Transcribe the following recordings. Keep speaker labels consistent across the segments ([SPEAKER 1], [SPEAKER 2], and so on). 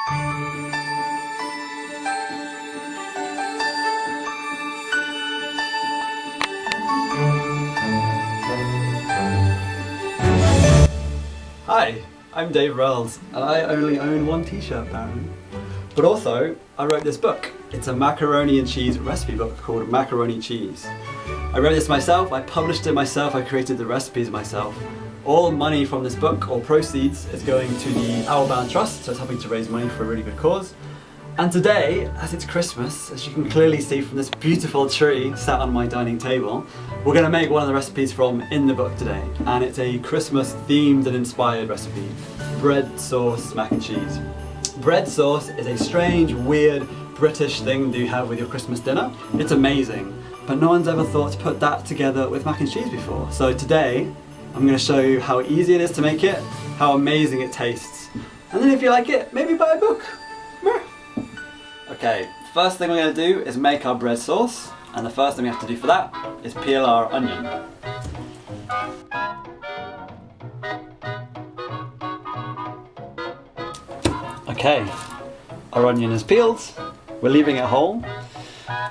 [SPEAKER 1] Hi, I'm Dave Rells, and I only own one t-shirt apparently. But also, I wrote this book. It's a macaroni and cheese recipe book called Macaroni Cheese. I wrote this myself, I published it myself, I created the recipes myself. All money from this book, or proceeds, is going to the Owlbound Trust, so it's helping to raise money for a really good cause. And today, as it's Christmas, as you can clearly see from this beautiful tree sat on my dining table, we're going to make one of the recipes from in the book today. And it's a Christmas themed and inspired recipe. Bread sauce mac and cheese. Bread sauce is a strange, weird, British thing that you have with your Christmas dinner. It's amazing, but no one's ever thought to put that together with mac and cheese before. So today, I'm going to show you how easy it is to make it, how amazing it tastes, and then if you like it, maybe buy a book. Okay, first thing we're going to do is make our bread sauce, and the first thing we have to do for that is peel our onion. Okay, our onion is peeled, we're leaving it whole,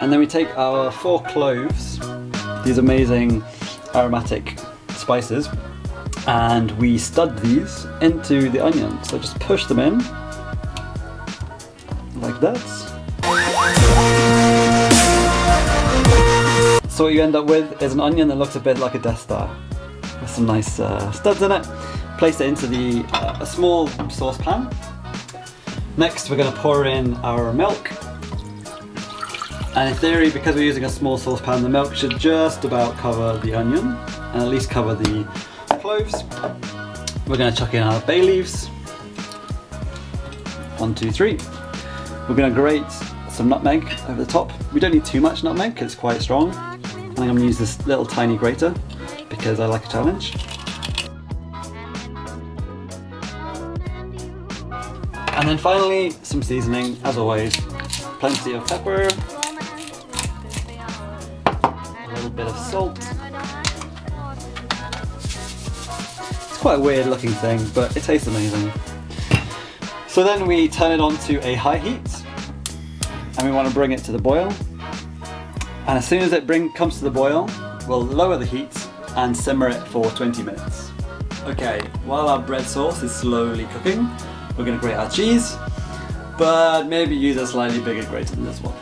[SPEAKER 1] and then we take our 4 cloves, these amazing aromatic spices, and we stud these into the onion. So just push them in, like that. So what you end up with is an onion that looks a bit like a Death Star, with some nice studs in it. Place it into a small saucepan. Next we're going to pour in our milk. And in theory, because we're using a small saucepan, the milk should just about cover the onion, and at least cover the cloves. We're going to chuck in our bay leaves. 1, 2, 3. We're going to grate some nutmeg over the top. We don't need too much nutmeg because it's quite strong. I think I'm going to use this little tiny grater because I like a challenge. And then finally, some seasoning, as always. Plenty of pepper, a little bit of salt. It's quite a weird looking thing, but it tastes amazing. So then we turn it on to a high heat, and we want to bring it to the boil. And as soon as it comes to the boil, we'll lower the heat and simmer it for 20 minutes. Okay, while our bread sauce is slowly cooking, we're going to grate our cheese, but maybe use a slightly bigger grater than this one.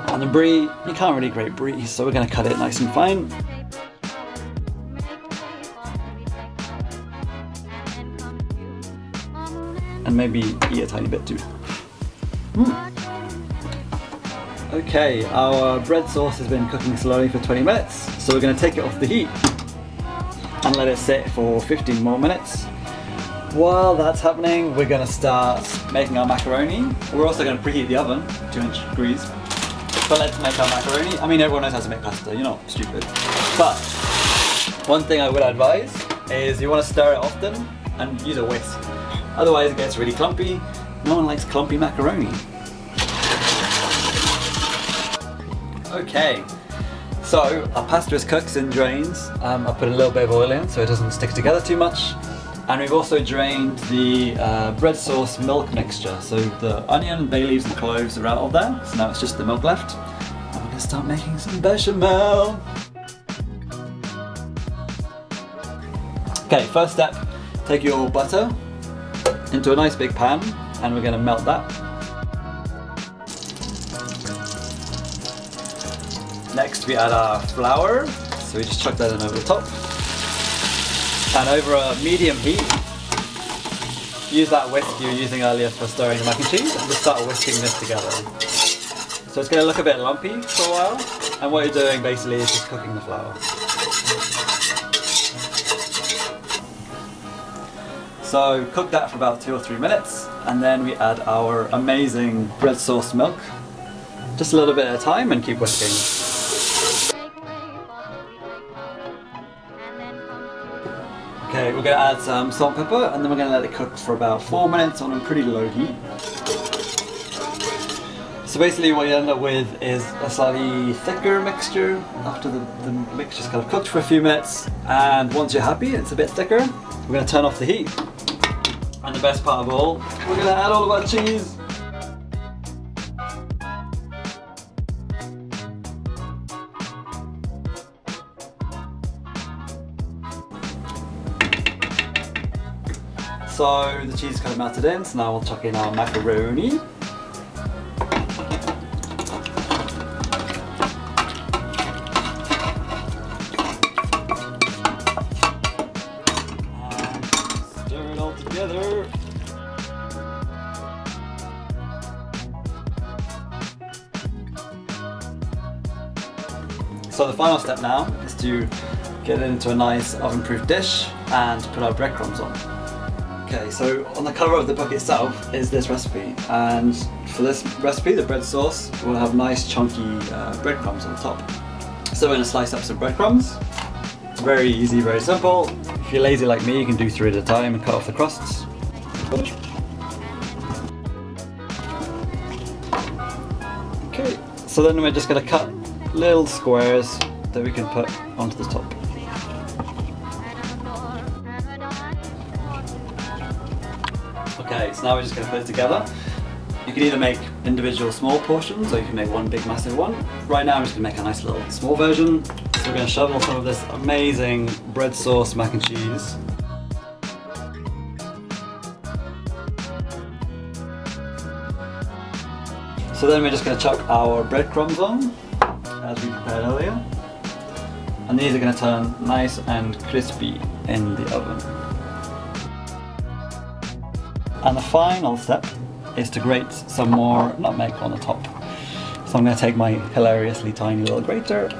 [SPEAKER 1] And the brie, you can't really grate brie, so we're going to cut it nice and fine. And maybe eat a tiny bit too. Okay, our bread sauce has been cooking slowly for 20 minutes, so we're going to take it off the heat and let it sit for 15 more minutes. While that's happening, we're going to start making our macaroni. We're also going to preheat the oven, 200 degrees. But let's make our macaroni. I mean, everyone knows how to make pasta, you're not stupid. But one thing I would advise is you want to stir it often and use a whisk. Otherwise it gets really clumpy. No one likes clumpy macaroni. Okay, so our pasta is cooked and drains. I put a little bit of oil in so it doesn't stick together too much. And we've also drained the bread sauce milk mixture. So the onion, bay leaves and cloves are out of there. So now it's just the milk left. And we're going to start making some bechamel. Okay, first step, take your butter into a nice big pan and we're going to melt that. Next we add our flour, so we just chuck that in over the top. And over a medium heat, use that whisk you were using earlier for stirring the mac and cheese and just start whisking this together. So it's going to look a bit lumpy for a while, and what you're doing basically is just cooking the flour. So cook that for about 2 or 3 minutes, and then we add our amazing bread sauce milk. Just a little bit at a time and keep whisking. Okay, Okay, we're going to add some salt and pepper, and then we're going to let it cook for about 4 minutes on a pretty low heat. So basically what you end up with is a slightly thicker mixture after the mixture's kind of cooked for a few minutes, and once you're happy it's a bit thicker, we're going to turn off the heat. And the best part of all, we're going to add all of our cheese. So the cheese is kind of melted in, so now we'll chuck in our macaroni. And stir it all together. So the final step now is to get it into a nice oven-proof dish and put our breadcrumbs on. Okay, so on the cover of the book itself is this recipe, and for this recipe, the bread sauce will have nice chunky breadcrumbs on top. So we're going to slice up some breadcrumbs. Very easy, very simple. If you're lazy like me, you can do 3 at a time and cut off the crusts. Okay, so then we're just going to cut little squares that we can put onto the top. Okay, so now we're just going to put it together. You can either make individual small portions, or you can make one big massive one. Right now I'm just going to make a nice little small version. So we're going to shovel some of this amazing bread sauce mac and cheese. So then we're just going to chuck our breadcrumbs on, as we prepared earlier. And these are going to turn nice and crispy in the oven. And the final step is to grate some more nutmeg on the top. So I'm going to take my hilariously tiny little grater.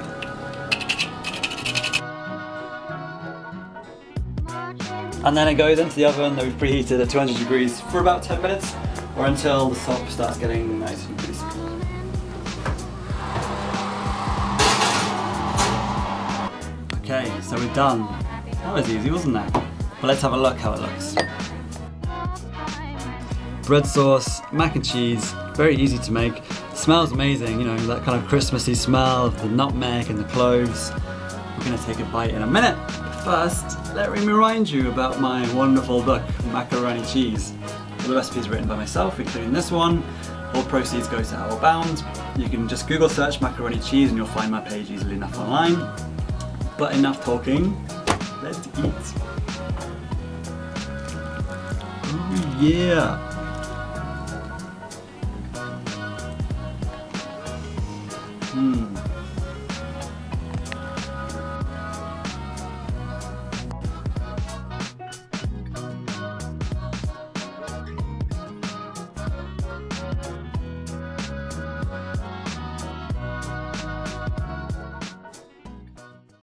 [SPEAKER 1] And then it goes into the oven that we've preheated at 200 degrees for about 10 minutes, or until the top starts getting nice and crispy. Okay, so we're done. That was easy, wasn't it? But let's have a look how it looks. Bread sauce, mac and cheese, very easy to make. Smells amazing, you know, that kind of Christmassy smell of the nutmeg and the cloves. We're going to take a bite in a minute. But first, let me remind you about my wonderful book, Macaroni Cheese. All the recipes written by myself, including this one. All proceeds go to Outward Bound. You can just Google search Macaroni Cheese and you'll find my page easily enough online. But enough talking, let's eat. Oh yeah!